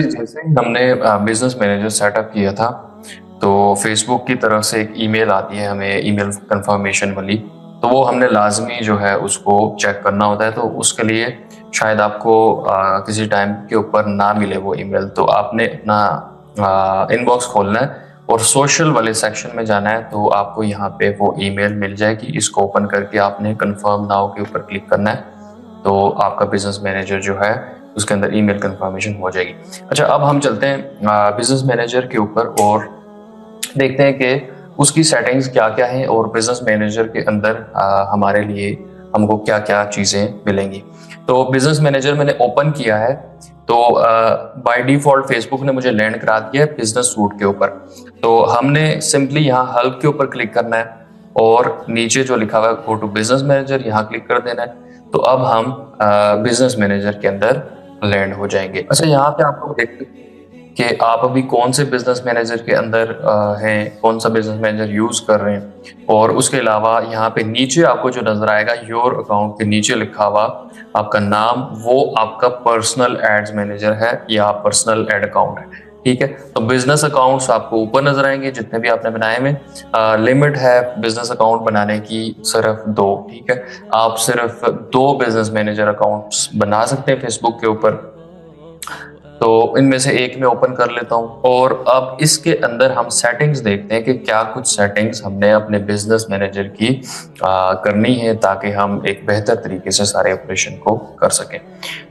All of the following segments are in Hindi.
जैसे ही हमने बिजनेस मैनेजर सेटअप किया था, तो फेसबुक की तरफ से एक ईमेल आती है हमें, ईमेल कंफर्मेशन वाली। तो वो हमने लाजमी जो है उसको चेक करना होता है। तो उसके लिए शायद आपको किसी टाइम के ऊपर ना मिले वो ईमेल, तो आपने अपना इनबॉक्स खोलना है और सोशल वाले सेक्शन में जाना है। तो आपको यहाँ पे वो ईमेल मिल जाएगी, इसको ओपन करके आपने कंफर्म नाउ के ऊपर क्लिक करना है। तो आपका बिजनेस मैनेजर जो है उसके अंदर ईमेल कंफर्मेशन हो जाएगी। अच्छा, अब हम चलते हैं बिजनेस मैनेजर के ऊपर और देखते हैं कि उसकी सेटिंग्स क्या क्या हैं और बिजनेस मैनेजर के अंदर हमारे लिए हमको क्या क्या चीज़ें मिलेंगी। तो बिजनेस मैनेजर मैंने ओपन किया है, तो बाय डिफॉल्ट फेसबुक ने मुझे लैंड करा दिया है बिजनेस सूट के ऊपर। तो हमने सिंपली यहाँ हेल्प के ऊपर क्लिक करना है और नीचे जो लिखा हुआ है गो टू बिजनेस मैनेजर, यहाँ क्लिक कर देना है। तो अब हम बिजनेस मैनेजर के अंदर लैंड हो जाएंगे। अच्छा, यहाँ पे आप लोग देखते हैं कि आप अभी कौन से बिजनेस मैनेजर के अंदर हैं, कौन सा बिजनेस मैनेजर यूज कर रहे हैं। और उसके अलावा यहाँ पे नीचे आपको जो नजर आएगा योर अकाउंट के नीचे लिखा हुआ आपका नाम, वो आपका पर्सनल एड्स मैनेजर है या पर्सनल एड अकाउंट है। ठीक है, तो बिजनेस अकाउंट्स आपको ऊपर नजर आएंगे जितने भी आपने बनाए हुए। लिमिट है बिजनेस अकाउंट बनाने की सिर्फ 2। ठीक है, आप सिर्फ 2 बिजनेस मैनेजर अकाउंट्स बना सकते हैं फेसबुक के ऊपर। तो इनमें से एक मैं ओपन कर लेता हूं और अब इसके अंदर हम सेटिंग्स देखते हैं कि क्या कुछ सेटिंग्स हमने अपने बिजनेस मैनेजर की करनी है ताकि हम एक बेहतर तरीके से सारे ऑपरेशन को कर सकें।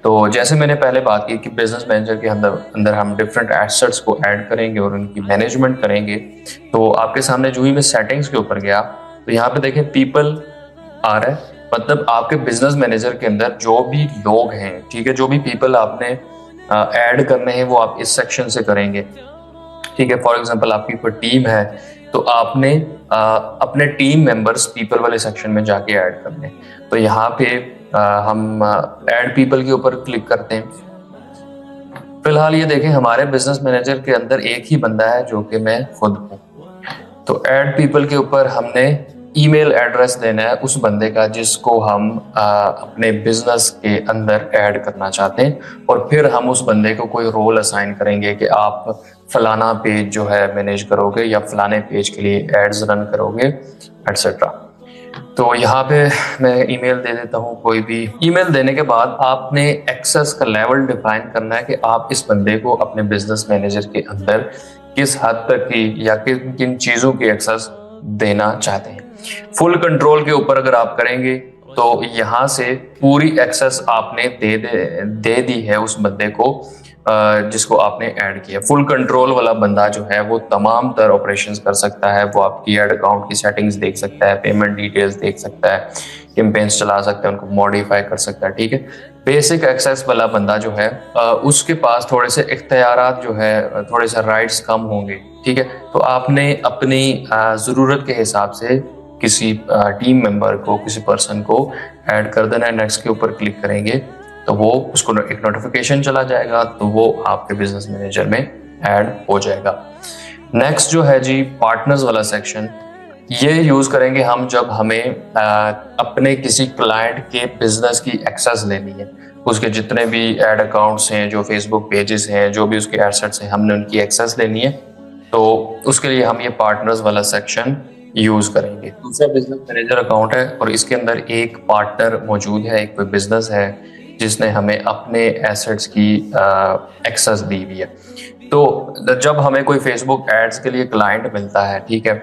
तो जैसे मैंने पहले बात की कि बिजनेस मैनेजर के अंदर अंदर हम डिफरेंट एसेट्स को ऐड करेंगे और उनकी मैनेजमेंट करेंगे। तो आपके सामने जो ही मैं सेटिंग्स के ऊपर गया तो यहाँ पे देखें पीपल आ रहा है, मतलब आपके बिजनेस मैनेजर के अंदर जो भी लोग हैं, ठीक है, जो भी पीपल आपने ऐड करने हैं वो आप इस सेक्शन से करेंगे। ठीक है, फॉर एग्जांपल आपकी कोई टीम है तो आपने अपने टीम मेंबर्स पीपल वाले सेक्शन में जाके ऐड करने। तो यहाँ पे हम ऐड पीपल के ऊपर क्लिक करते हैं। फिलहाल ये देखें हमारे बिजनेस मैनेजर के अंदर एक ही बंदा है जो कि मैं खुद हूँ। तो ऐड पीपल के ऊपर हमने ईमेल एड्रेस देना है उस बंदे का जिसको हम अपने बिजनेस के अंदर ऐड करना चाहते हैं, और फिर हम उस बंदे को कोई रोल असाइन करेंगे कि आप फलाना पेज जो है मैनेज करोगे या फलाने पेज के लिए एड्स रन करोगे एटसेट्रा। तो यहाँ पे मैं ईमेल दे देता हूँ कोई भी। ईमेल देने के बाद आपने एक्सेस का लेवल डिफाइन करना है कि आप इस बंदे को अपने बिजनेस मैनेजर के अंदर किस हद तक की या किन किन चीजों की एक्सेस देना चाहते हैं। फुल कंट्रोल के ऊपर अगर आप करेंगे तो यहाँ से पूरी एक्सेस आपने दे दी है उस बंदे को जिसको आपने ऐड किया। फुल कंट्रोल वाला बंदा जो है वो तमाम तर ऑपरेशंस कर सकता है, वो आपकी ऐड अकाउंट की सेटिंग्स देख सकता है, पेमेंट डिटेल्स देख सकता है, कैंपेन्स चला सकता है, उनको मॉडिफाई कर सकता है। ठीक है, बेसिक एक्सेस वाला बंदा जो है उसके पास थोड़े से इख्तियारात जो है, थोड़े से राइट्स कम होंगे। ठीक है, तो आपने अपनी ज़रूरत के हिसाब से किसी टीम मेंबर को, किसी पर्सन को ऐड कर देना है। नेक्स्ट के ऊपर क्लिक करेंगे तो वो उसको एक नोटिफिकेशन चला जाएगा, तो वो आपके बिजनेस मैनेजर में ऐड हो जाएगा। नेक्स्ट जो है जी पार्टनर्स वाला सेक्शन, ये यूज करेंगे हम जब हमें अपने किसी क्लाइंट के बिजनेस की एक्सेस लेनी है। उसके जितने भी एड अकाउंट्स हैं, जो फेसबुक पेजेस हैं, जो भी उसके एसेट्स हैं, हमने उनकी एक्सेस लेनी है। तो उसके लिए हम ये पार्टनर्स वाला सेक्शन यूज करेंगे। दूसरा बिजनेस मैनेजर अकाउंट है और इसके अंदर एक पार्टनर मौजूद है, एक कोई बिजनेस है जिसने हमें अपने एसेट्स की एक्सेस दी हुई है। तो जब हमें कोई फेसबुक एड्स के लिए क्लाइंट मिलता है, ठीक है,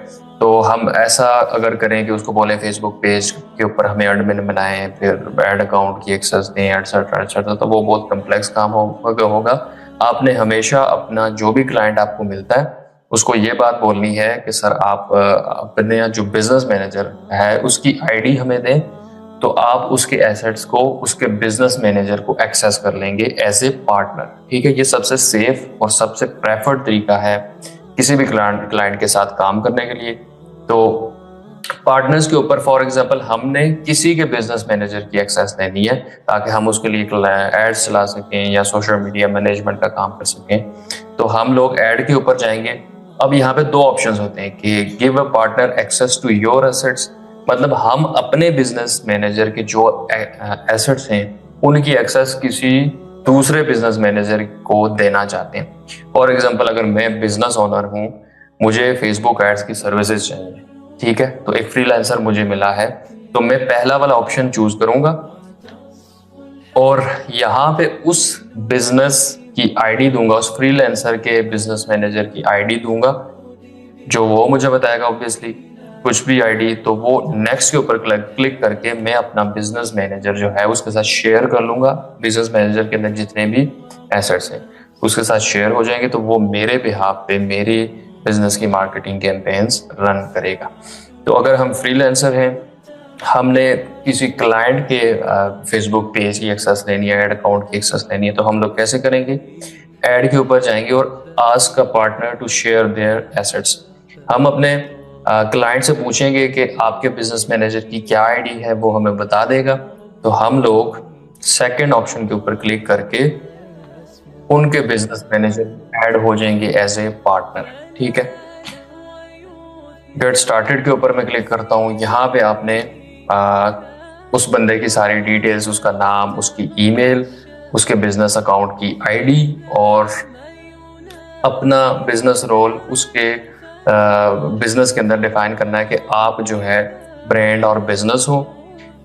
तो हम ऐसा अगर करें कि उसको बोले फेसबुक पेज के ऊपर हमें एडमिन बनाएं, फिर एड अकाउंट की एक्सेस दें एटसेट्रा एटसेट्रा, तो वो बहुत कम्प्लेक्स काम होगा। आपने हमेशा अपना जो भी क्लाइंट आपको मिलता है उसको ये बात बोलनी है कि सर आप अपने जो बिजनेस मैनेजर है उसकी आईडी हमें दें, तो आप उसके एसेट्स को उसके बिजनेस मैनेजर को एक्सेस कर लेंगे एज ए पार्टनर। ठीक है, ये सबसे सेफ और सबसे प्रेफर्ड तरीका है किसी भी क्लाइंट के साथ काम करने के लिए। तो पार्टनर्स के ऊपर फॉर एग्जांपल हमने किसी के बिजनेस मैनेजर की एक्सेस लेनी है ताकि हम उसके लिए एड्स चला सकें या सोशल मीडिया मैनेजमेंट का काम कर सकें। तो हम लोग ऐड के ऊपर जाएंगे। अब यहाँ पे 2 ऑप्शंस होते हैं कि give a partner access to your assets, मतलब हम अपने बिजनेस मैनेजर के जो एसेट्स हैं उनकी एक्सेस किसी दूसरे बिजनेस मैनेजर को देना चाहते हैं। फॉर एग्जाम्पल, अगर मैं बिजनेस ओनर हूं, मुझे फेसबुक एड्स की सर्विसेज चाहिए, ठीक है, तो एक फ्रीलांसर मुझे मिला है, तो मैं पहला वाला ऑप्शन चूज करूंगा और यहाँ पे उस बिजनेस की आईडी दूंगा, उस फ्रीलांसर के बिजनेस मैनेजर की आईडी दूंगा, जो वो मुझे बताएगा ऑब्वियसली, कुछ भी आईडी। तो वो नेक्स्ट के ऊपर क्लिक करके मैं अपना बिजनेस मैनेजर जो है उसके साथ शेयर कर लूंगा। बिजनेस मैनेजर के अंदर जितने भी एसेट्स हैं उसके साथ शेयर हो जाएंगे, तो वो मेरे बिहाफ पे मेरे बिजनेस की मार्केटिंग कैंपेन्स रन करेगा। तो अगर हम फ्रीलांसर हैं, हमने किसी क्लाइंट के फेसबुक पेज की एक्सेस लेनी है, एड अकाउंट की एक्सेस लेनी है, तो हम लोग कैसे करेंगे? एड के ऊपर जाएंगे और ask a partner to share their assets. हम अपने क्लाइंट से पूछेंगे कि आपके बिजनेस मैनेजर की क्या आईडी है, वो हमें बता देगा। तो हम लोग सेकंड ऑप्शन के ऊपर क्लिक करके उनके बिजनेस मैनेजर ऐड हो जाएंगे एज ए पार्टनर, ठीक है। गेट स्टार्टेड के ऊपर मैं क्लिक करता हूँ। यहाँ पे आपने उस बंदे की सारी डिटेल्स, उसका नाम, उसकी ईमेल, उसके बिजनेस अकाउंट की आईडी और अपना बिजनेस रोल उसके बिजनेस के अंदर डिफाइन करना है कि आप जो है ब्रांड और बिजनेस हो,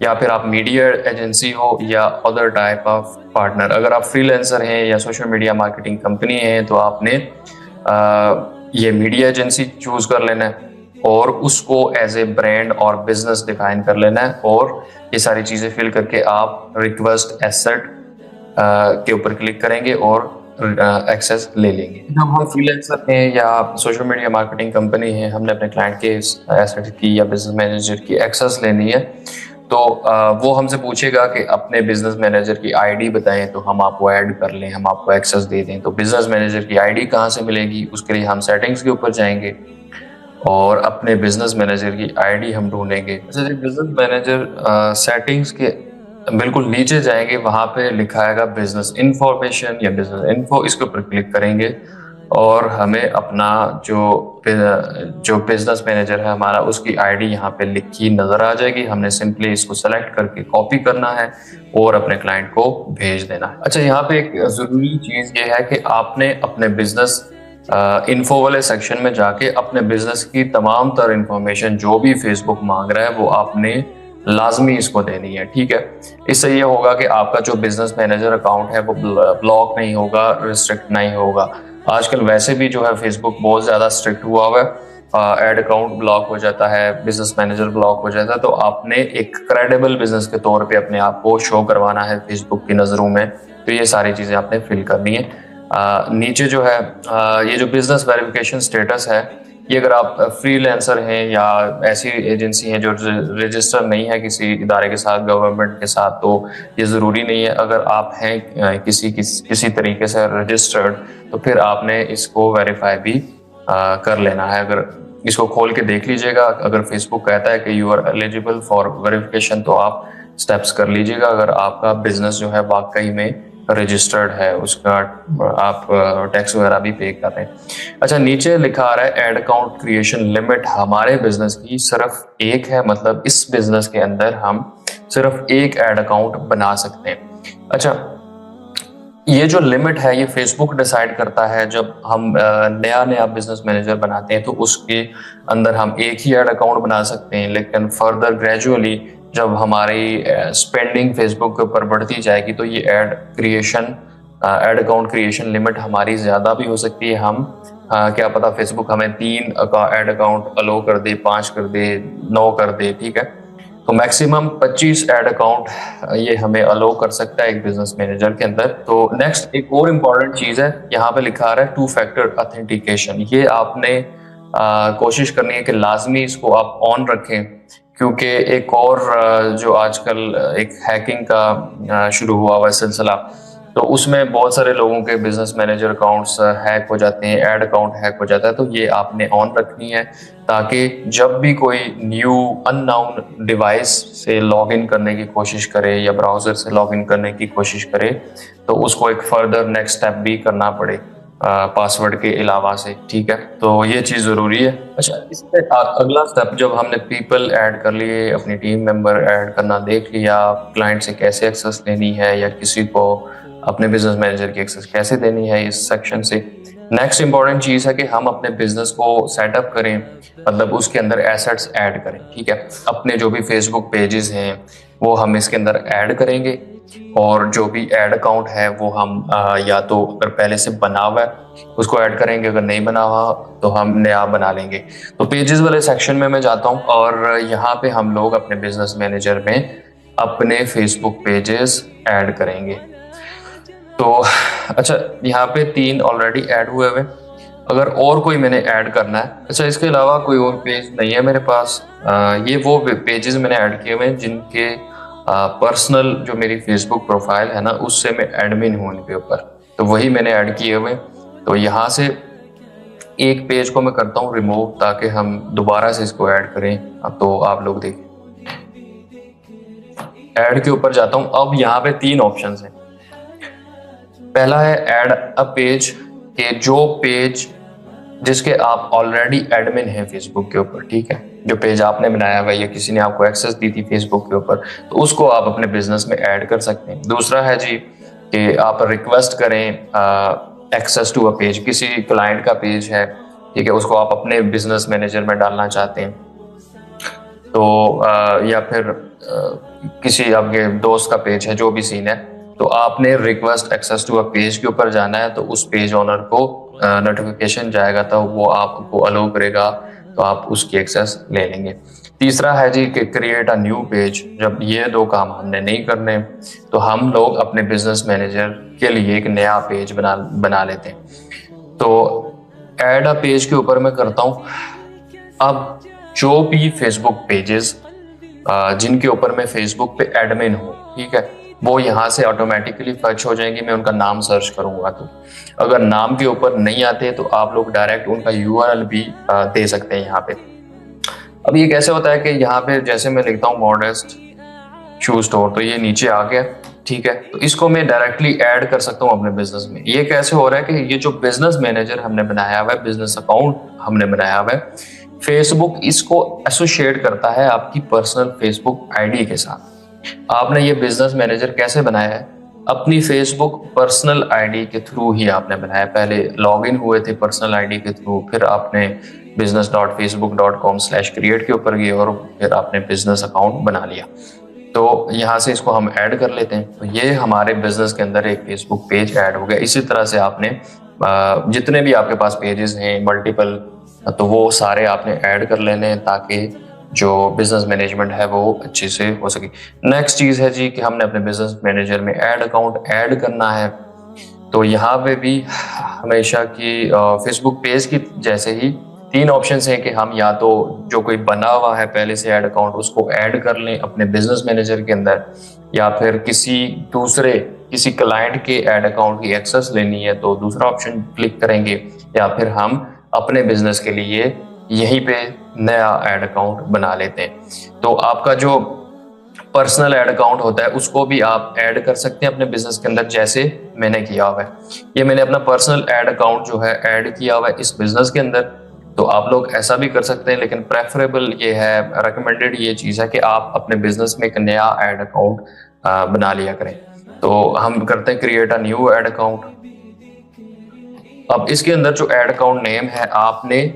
या फिर आप मीडिया एजेंसी हो, या अदर टाइप ऑफ पार्टनर। अगर आप फ्रीलांसर हैं या सोशल मीडिया मार्केटिंग कंपनी है तो आपने ये मीडिया एजेंसी चूज कर लेना है और उसको एज ए ब्रांड और बिजनेस डिफाइन कर लेना है, और ये सारी चीज़ें फिल करके आप रिक्वेस्ट एसेट के ऊपर क्लिक करेंगे और एक्सेस ले लेंगे। जब हम फ्रीलांसर हैं या सोशल मीडिया मार्केटिंग कंपनी है, हमने अपने क्लाइंट के एसेट की या बिजनेस मैनेजर की एक्सेस लेनी है, तो वो हमसे पूछेगा कि अपने बिजनेस मैनेजर की आईडी बताएं, तो हम आपको ऐड कर लें, हम आपको एक्सेस दे दें। तो बिजनेस मैनेजर की आईडी कहाँ से मिलेगी? उसके लिए हम सेटिंग्स के ऊपर जाएंगे और अपने बिजनेस मैनेजर की आईडी हम ढूंढेंगे। जैसे बिजनेस मैनेजर सेटिंग्स के बिल्कुल नीचे जाएंगे, वहां पे लिखा आएगा बिजनेस इंफॉर्मेशन या बिजनेस इन्फो, इसके ऊपर क्लिक करेंगे और हमें अपना जो बिजनेस मैनेजर है हमारा, उसकी आईडी यहाँ पे लिखी नजर आ जाएगी। हमने सिंपली इसको सेलेक्ट करके कॉपी करना है और अपने क्लाइंट को भेज देना है। अच्छा, यहाँ पे एक जरूरी चीज ये है कि आपने अपने बिजनेस इन्फो वाले सेक्शन में जाके अपने बिजनेस की तमाम तर इंफॉर्मेशन जो भी फेसबुक मांग रहा है वो आपने लाजमी इसको देनी है, ठीक है। इससे ये होगा कि आपका जो बिजनेस मैनेजर अकाउंट है वो ब्लॉक नहीं होगा, रिस्ट्रिक्ट नहीं होगा। आजकल वैसे भी जो है फेसबुक बहुत ज्यादा स्ट्रिक्ट हुआ है, एड अकाउंट ब्लॉक हो जाता है, बिजनेस मैनेजर ब्लॉक हो जाता है। तो आपने एक क्रेडिबल बिजनेस के तौर पे अपने आप को शो करवाना है फेसबुक की नजरों में, तो ये सारी चीजें आपने फिल करनी है। नीचे जो है ये जो बिजनेस वेरिफिकेशन स्टेटस है, ये अगर आप फ्रीलांसर हैं या ऐसी एजेंसी हैं जो रजिस्टर नहीं है किसी इदारे के साथ, गवर्नमेंट के साथ, तो ये ज़रूरी नहीं है। अगर आप हैं किसी तरीके से रजिस्टर्ड, तो फिर आपने इसको वेरीफाई भी कर लेना है। अगर इसको खोल के देख लीजिएगा, अगर फेसबुक कहता है कि you are eligible for verification, तो आप स्टेप्स कर लीजिएगा। अगर आपका बिजनेस जो है वाकई में रजिस्टर्ड है, उसका आप टैक्स वगैरह भी पे कर रहे हैं। अच्छा, नीचे लिखा आ रहा है एड अकाउंट क्रिएशन लिमिट हमारे बिजनेस की सिर्फ एक है, मतलब इस बिजनेस के अंदर हम सिर्फ एक एड अकाउंट बना सकते हैं। अच्छा, ये जो लिमिट है ये फेसबुक डिसाइड करता है। जब हम नया बिजनेस मैनेजर बनाते हैं तो उसके अंदर हम एक ही ऐड अकाउंट बना सकते हैं, लेकिन फर्दर ग्रेजुअली जब हमारी स्पेंडिंग फेसबुक के ऊपर बढ़ती जाएगी तो ये ऐड अकाउंट क्रिएशन लिमिट हमारी ज्यादा भी हो सकती है। हम क्या पता फेसबुक हमें 3 ऐड अकाउंट अलो कर दे, 5 कर दे, 9 कर दे, ठीक है। तो मैक्सिमम 25 ऐड अकाउंट ये हमें अलो कर सकता है एक बिजनेस मैनेजर के अंदर। तो नेक्स्ट एक और इम्पॉर्टेंट चीज है, यहाँ पे लिखा आ रहा है 2 फैक्टर ऑथेंटिकेशन। ये आपने कोशिश करनी है कि लाजमी इसको आप ऑन रखें, क्योंकि एक और जो आजकल एक हैकिंग का शुरू हुआ हुआ सिलसिला, तो उसमें बहुत सारे लोगों के बिजनेस मैनेजर अकाउंट्स हैक हो जाते हैं, ऐड अकाउंट हैक हो जाता है। तो ये आपने ऑन रखनी है ताकि जब भी कोई न्यू अननोन डिवाइस से लॉगिन करने की कोशिश करे या ब्राउजर से लॉगिन करने की कोशिश करे तो उसको एक फर्दर नेक्स्ट स्टेप भी करना पड़े पासवर्ड के अलावा से, ठीक है। तो ये चीज़ ज़रूरी है। अच्छा, इससे अगला स्टेप, जब हमने पीपल ऐड कर लिए, अपनी टीम मेंबर ऐड करना देख लिया, क्लाइंट से कैसे एक्सेस लेनी है या किसी को अपने बिजनेस मैनेजर की एक्सेस कैसे देनी है इस सेक्शन से। नेक्स्ट इंपॉर्टेंट चीज है कि हम अपने बिजनेस को सेटअप करें, मतलब उसके अंदर एसेट्स ऐड करें। ठीक है, अपने जो भी फेसबुक पेजेस हैं वो हम इसके अंदर ऐड करेंगे, और जो भी ऐड अकाउंट है वो हम या तो अगर पहले से बना हुआ है उसको ऐड करेंगे, अगर नहीं बना हुआ तो हम नया बना लेंगे। तो पेजेस वाले सेक्शन में मैं जाता हूँ, और यहाँ पे हम लोग अपने बिजनेस मैनेजर में अपने फेसबुक पेजेस ऐड करेंगे। तो अच्छा, यहाँ पे 3 ऑलरेडी ऐड हुए हुए, अगर और कोई मैंने ऐड करना है, अच्छा इसके अलावा कोई और पेज नहीं है मेरे पास। ये वो पेजेस मैंने ऐड किए हुए हैं जिनके पर्सनल जो मेरी फेसबुक प्रोफाइल है ना उससे मैं एडमिन हूँ इनके ऊपर, तो वही मैंने ऐड किए हुए। तो यहाँ से एक पेज को मैं करता हूँ रिमूव, ताकि हम दोबारा से इसको ऐड करें। तो आप लोग देखें, ऐड के ऊपर जाता हूँ। अब यहाँ पे 3 ऑप्शंस हैं। पहला है ऐड अ पेज, के जो पेज जिसके आप ऑलरेडी एडमिन हैं फेसबुक के ऊपर। ठीक है, जो पेज आपने बनाया हुआ या किसी ने आपको एक्सेस दी थी फेसबुक के ऊपर, तो उसको आप अपने बिजनेस में ऐड कर सकते हैं। दूसरा है जी कि आप रिक्वेस्ट करें एक्सेस टू अ पेज, किसी क्लाइंट का पेज है, ठीक है, उसको आप अपने बिजनेस मैनेजर में डालना चाहते हैं, तो या फिर किसी आपके दोस्त का पेज है, जो भी सीन है, तो आपने request access to a page के ऊपर जाना है, तो उस पेज ओनर को नोटिफिकेशन जाएगा, तो वो आपको अलाउ करेगा, तो आप उसकी एक्सेस ले लेंगे। तीसरा है जी कि क्रिएट अ न्यू पेज। जब ये 2 काम हमने नहीं करने, तो हम लोग अपने बिजनेस मैनेजर के लिए एक नया पेज बना लेते हैं। तो ऐड अ पेज के ऊपर मैं करता हूँ। अब जो भी फेसबुक पेजेस जिनके ऊपर मैं फेसबुक पे एडमिन हूँ, ठीक है, वो यहाँ से ऑटोमेटिकली फर्च हो जाएंगे। मैं उनका नाम सर्च करूंगा, तो अगर नाम के ऊपर नहीं आते तो आप लोग डायरेक्ट उनका यूआरएल भी दे सकते हैं यहाँ पे। अब ये कैसे होता है कि यहाँ पे जैसे मैं लिखता हूँ मॉडेस्ट शू स्टोर, तो ये नीचे आ गया। ठीक है, तो इसको मैं डायरेक्टली ऐड कर सकता हूँ अपने बिजनेस में। ये कैसे हो रहा है कि ये जो बिजनेस मैनेजर हमने बनाया हुआ है, बिजनेस अकाउंट हमने बनाया हुआ है, फेसबुक इसको एसोसिएट करता है आपकी पर्सनल फेसबुक आईडी के साथ। आपने ये बिजनेस मैनेजर कैसे बनाया है? अपनी फेसबुक पर्सनल आईडी के थ्रू ही आपने बनाया। पहले लॉगिन हुए थे पर्सनल आईडी के थ्रू, फिर आपने business.facebook.com/create के ऊपर गए और फिर आपने बिजनेस अकाउंट बना लिया। तो यहाँ से इसको हम ऐड कर लेते हैं। तो ये हमारे बिजनेस के अंदर एक फेसबुक पेज ऐड हो गया। इसी तरह से आपने जितने भी आपके पास पेजेस हैं मल्टीपल, तो वो सारे आपने ऐड कर लेने हैं, ताकि जो बिजनेस मैनेजमेंट है वो अच्छे से हो सके। नेक्स्ट चीज़ है जी कि हमने अपने बिजनेस मैनेजर में ऐड अकाउंट ऐड करना है। तो यहाँ पे भी हमेशा की फेसबुक पेज की जैसे ही 3 ऑप्शन हैं कि हम या तो जो कोई बना हुआ है पहले से ऐड अकाउंट उसको ऐड कर लें अपने बिजनेस मैनेजर के अंदर, या फिर किसी क्लाइंट के ऐड अकाउंट की एक्सेस लेनी है तो दूसरा ऑप्शन क्लिक करेंगे, या फिर हम अपने बिजनेस के लिए यहीं पे नया ऐड अकाउंट बना लेते हैं। तो आपका जो पर्सनल ऐड अकाउंट होता है उसको भी आप ऐड कर सकते हैं अपने बिजनेस के अंदर, जैसे मैंने किया हुआ है। ये मैंने अपना पर्सनल ऐड अकाउंट जो है ऐड किया हुआ है इस बिजनेस के अंदर। तो आप लोग ऐसा भी कर सकते हैं, लेकिन प्रेफरेबल ये है, रिकमेंडेड ये चीज़ है कि आप अपने बिजनेस में एक नया ऐड अकाउंट बना लिया करें। तो हम करते हैं create a new add account. अब इसके अंदर जो ऐड अकाउंट नेम है आपने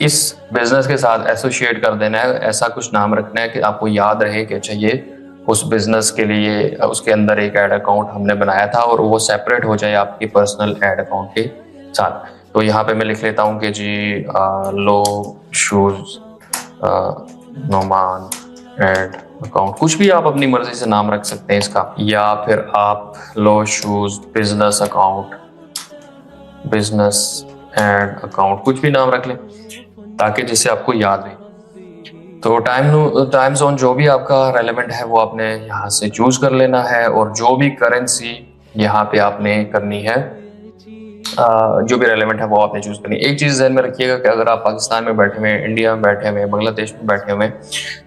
इस बिजनेस के साथ एसोसिएट कर देना है। ऐसा कुछ नाम रखना है कि आपको याद रहे कि अच्छा ये उस बिजनेस के लिए उसके अंदर एक ऐड अकाउंट हमने बनाया था, और वो सेपरेट हो जाए आपके पर्सनल ऐड अकाउंट के साथ। तो यहाँ पे मैं लिख लेता हूँ कि जी लो शूज नोमान ऐड अकाउंट, कुछ भी आप अपनी मर्जी से नाम रख सकते हैं इसका, या फिर आप लो shoes business account, business ad account, कुछ भी नाम रख लें ताकि जिससे आपको याद रहे। तो टाइम जोन जो भी आपका रेलेवेंट है वो आपने यहाँ से चूज कर लेना है, और जो भी करेंसी यहाँ पे आपने करनी है, जो भी रेलेवेंट है वो आपने चूज करनी है। एक चीज ध्यान में रखिएगा कि अगर आप पाकिस्तान में बैठे हुए, इंडिया में बैठे हुए, बांग्लादेश में बैठे हुए,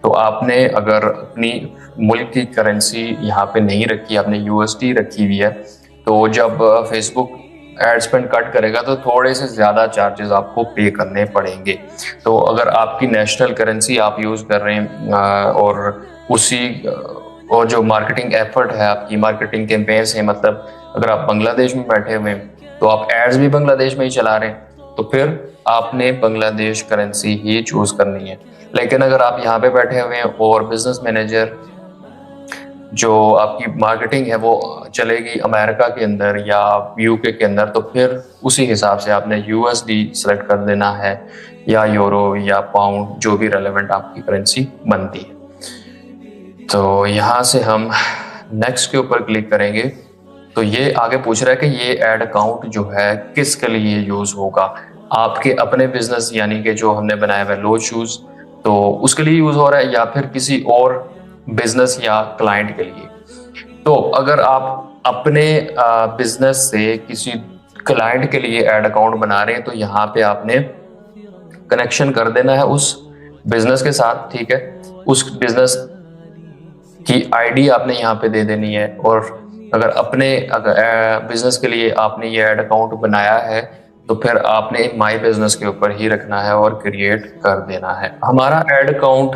तो आपने अगर अपनी मुल्क की करेंसी यहाँ पे नहीं रखी, आपने यूएसडी रखी हुई है, तो जब फेसबुक एड स्पेंड कट करेगा तो थोड़े से ज़्यादा चार्जेस आपको पे करने पड़ेंगे। तो अगर आपकी नेशनल करेंसी आप यूज़ कर रहे हैं और उसी और जो मार्केटिंग एफर्ट है, आपकी मार्केटिंग कैंपेन्स है, मतलब अगर आप बांग्लादेश में बैठे हुए हैं तो आप एड्स भी बांग्लादेश में ही चला रहे हैं, तो फिर आपने बांग्लादेश करेंसी ही चूज करनी है। लेकिन अगर आप यहाँ पे बैठे हुए हैं और बिजनेस मैनेजर जो आपकी मार्केटिंग है वो चलेगी अमेरिका के अंदर या यूके के अंदर, तो फिर उसी हिसाब से आपने यूएसडी सेलेक्ट कर देना है या यूरो या पाउंड, जो भी रेलेवेंट आपकी करेंसी बनती है। तो यहाँ से हम नेक्स्ट के ऊपर क्लिक करेंगे। तो ये आगे पूछ रहा है कि ये ऐड अकाउंट जो है किसके लिए यूज होगा, आपके अपने बिजनेस यानी कि जो हमने बनाया हुआ है लो शूज, तो उसके लिए यूज हो रहा है या फिर किसी और बिजनेस या क्लाइंट के लिए। तो अगर आप अपने बिजनेस से किसी क्लाइंट के लिए ऐड अकाउंट बना रहे हैं तो यहाँ पे आपने कनेक्शन कर देना है उस बिजनेस के साथ, ठीक है। उस बिजनेस की आईडी आपने यहाँ पे दे देनी है, और अगर अपने बिजनेस के लिए आपने ये ऐड अकाउंट बनाया है तो फिर आपने माई बिजनेस के ऊपर ही रखना है और क्रिएट कर देना है। हमारा ऐड अकाउंट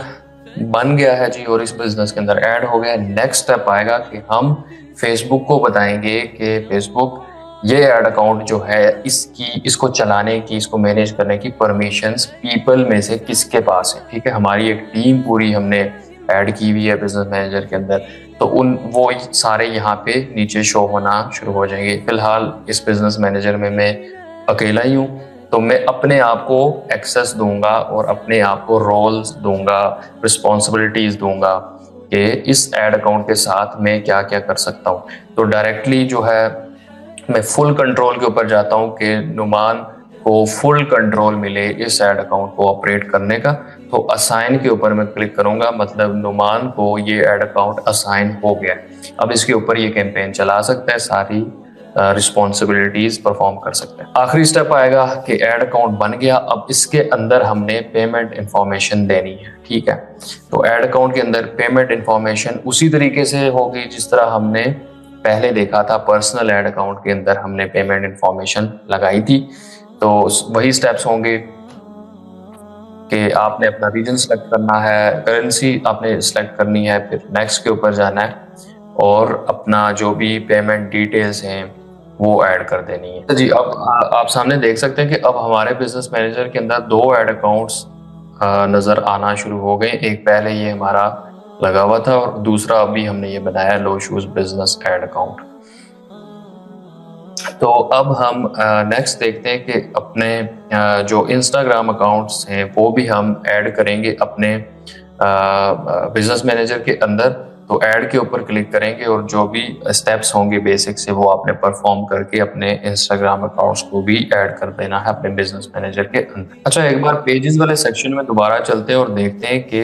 बन गया है जी, और इस बिजनेस के अंदर ऐड हो गया। नेक्स्ट स्टेप आएगा कि हम फेसबुक को बताएंगे कि फेसबुक ये ऐड अकाउंट जो है इसको चलाने की, इसको मैनेज करने की परमिशंस पीपल में से किसके पास है, ठीक है। हमारी एक टीम पूरी हमने ऐड की हुई है बिजनेस मैनेजर के अंदर, तो वो सारे यहाँ पे नीचे शो होना शुरू हो जाएंगे। फिलहाल इस बिजनेस मैनेजर में मैं अकेला ही हूँ, तो मैं अपने आप को एक्सेस दूंगा और अपने आप को रोल्स दूंगा, रिस्पॉन्सिबिलिटीज दूंगा कि इस ऐड अकाउंट के साथ मैं क्या क्या कर सकता हूँ। तो डायरेक्टली जो है मैं फुल कंट्रोल के ऊपर जाता हूँ कि नुमान को फुल कंट्रोल मिले इस ऐड अकाउंट को ऑपरेट करने का। तो असाइन के ऊपर मैं क्लिक करूंगा, मतलब नुमान को ये ऐड अकाउंट असाइन हो गया। अब इसके ऊपर ये कैंपेन चला सकता है, सारी रिस्पॉन्सिबिलिटीज परफॉर्म कर सकते हैं। आखिरी स्टेप आएगा कि ऐड अकाउंट बन गया, अब इसके अंदर हमने पेमेंट इंफॉर्मेशन देनी है, ठीक है। तो ऐड अकाउंट के अंदर पेमेंट इंफॉर्मेशन उसी तरीके से होगी जिस तरह हमने पहले देखा था, पर्सनल ऐड अकाउंट के अंदर हमने पेमेंट इंफॉर्मेशन लगाई थी। तो वही स्टेप्स होंगे कि आपने अपना रीजन सेलेक्ट करना है, करेंसी आपने सेलेक्ट करनी है, फिर नेक्स्ट के ऊपर जाना है और अपना जो भी पेमेंट डिटेल्स हैं वो ऐड कर देनी है। तो जी अब आप सामने देख सकते हैं कि अब हमारे बिजनेस मैनेजर के अंदर 2 ऐड अकाउंट्स नजर आना शुरू हो गए। एक पहले ये हमारा लगा हुआ था और दूसरा अभी हमने ये बनाया लो शूज बिजनेस ऐड अकाउंट। तो अब हम नेक्स्ट देखते हैं कि अपने जो इंस्टाग्राम अकाउंट्स हैं वो भी हम ऐड करेंगे अपने बिजनेस मैनेजर के अंदर। तो ऐड के ऊपर क्लिक करेंगे और जो भी स्टेप्स होंगे बेसिक से वो आपने परफॉर्म करके अपने इंस्टाग्राम अकाउंट्स को भी ऐड कर देना है अपने बिजनेस मैनेजर के अंदर। अच्छा, एक बार पेजेस वाले सेक्शन में दोबारा चलते हैं और देखते हैं कि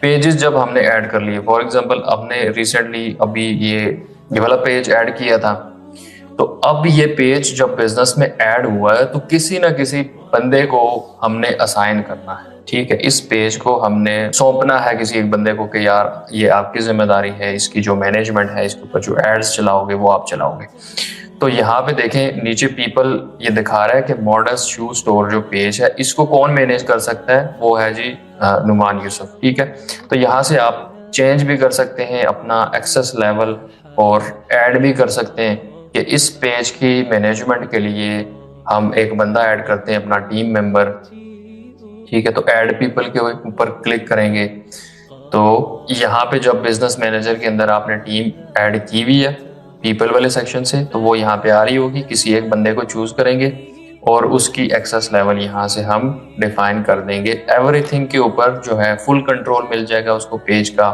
पेजेस जब हमने ऐड कर लिए, फॉर एग्जांपल हमने रिसेंटली अभी ये वाला पेज ऐड किया था, तो अब ये पेज जब बिजनेस में ऐड हुआ है तो किसी ना किसी बंदे को हमने असाइन करना है, ठीक है। इस पेज को हमने सौंपना है किसी एक बंदे को कि यार ये आपकी जिम्मेदारी है, इसकी जो मैनेजमेंट है, इसके ऊपर जो एड्स चलाओगे वो आप चलाओगे। तो यहाँ पे देखें नीचे पीपल ये दिखा रहा है कि मॉडर्स शू स्टोर जो पेज है इसको कौन मैनेज कर सकता है, वो है जी नुमान यूसुफ, ठीक है। तो यहाँ से आप चेंज भी कर सकते हैं अपना एक्सेस लेवल और ऐड भी कर सकते हैं कि इस पेज की मैनेजमेंट के लिए हम एक बंदा ऐड करते हैं, अपना टीम मेंबर, ठीक है। तो ऐड पीपल के ऊपर क्लिक करेंगे तो यहाँ पे जब बिजनेस मैनेजर के अंदर आपने टीम ऐड की हुई है पीपल वाले सेक्शन से, तो वो यहाँ पे आ रही होगी। किसी एक बंदे को चूज करेंगे और उसकी एक्सेस लेवल यहाँ से हम डिफाइन कर देंगे। एवरीथिंग के ऊपर जो है फुल कंट्रोल मिल जाएगा उसको पेज का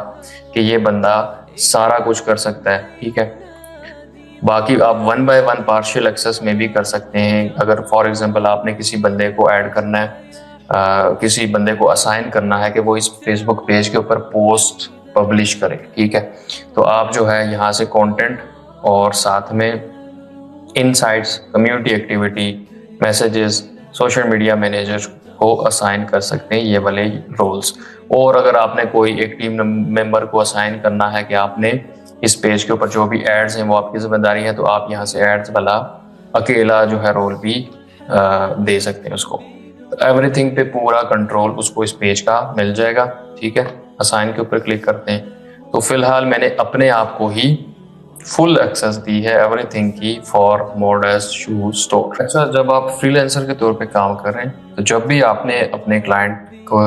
कि ये बंदा सारा कुछ कर सकता है, ठीक है। बाकी आप 1 बाय 1 पार्शियल एक्सेस में भी कर सकते हैं। अगर फॉर एग्जांपल आपने किसी बंदे को ऐड करना है, किसी बंदे को असाइन करना है कि वो इस फेसबुक पेज के ऊपर पोस्ट पब्लिश करे, ठीक है। तो आप जो है यहाँ से कंटेंट और साथ में insights, community activity, messages, social media manager को असाइन कर सकते हैं ये वाले रोल्स। और अगर आपने कोई एक टीम मेंबर को असाइन करना है कि आपने इस पेज के ऊपर जो भी एड्स हैं वो आपकी जिम्मेदारी है, तो आप यहाँ से एड्स वाला अकेला जो है रोल भी दे सकते हैं उसको। तो एवरीथिंग पे पूरा कंट्रोल उसको इस पेज का मिल जाएगा, ठीक है। असाइन के ऊपर क्लिक करते हैं तो फिलहाल मैंने अपने आप को ही फुल एक्सेस दी है एवरीथिंग की फॉर मॉडर्स शू स्टोर। अच्छा, जब आप फ्रीलांसर के तौर पे काम कर रहे हैं तो जब भी आपने अपने क्लाइंट को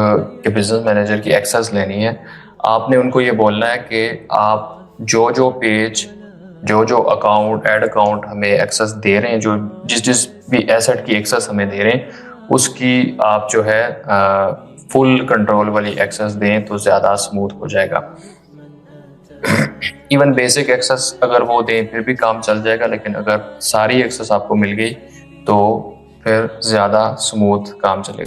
के बिजनेस मैनेजर की एक्सेस लेनी है, आपने उनको ये बोलना है कि आप जो जो पेज, जो जो अकाउंट, ऐड अकाउंट हमें एक्सेस दे रहे हैं, जो जिस जिस भी एसेट की एक्सेस हमें दे रहे हैं, उसकी आप जो है फुल कंट्रोल वाली एक्सेस दें तो ज़्यादा स्मूथ हो जाएगा। इवन बेसिक एक्सेस अगर वो दें फिर भी काम चल जाएगा, लेकिन अगर सारी एक्सेस आपको मिल गई तो फिर ज़्यादा स्मूथ काम चलेगा।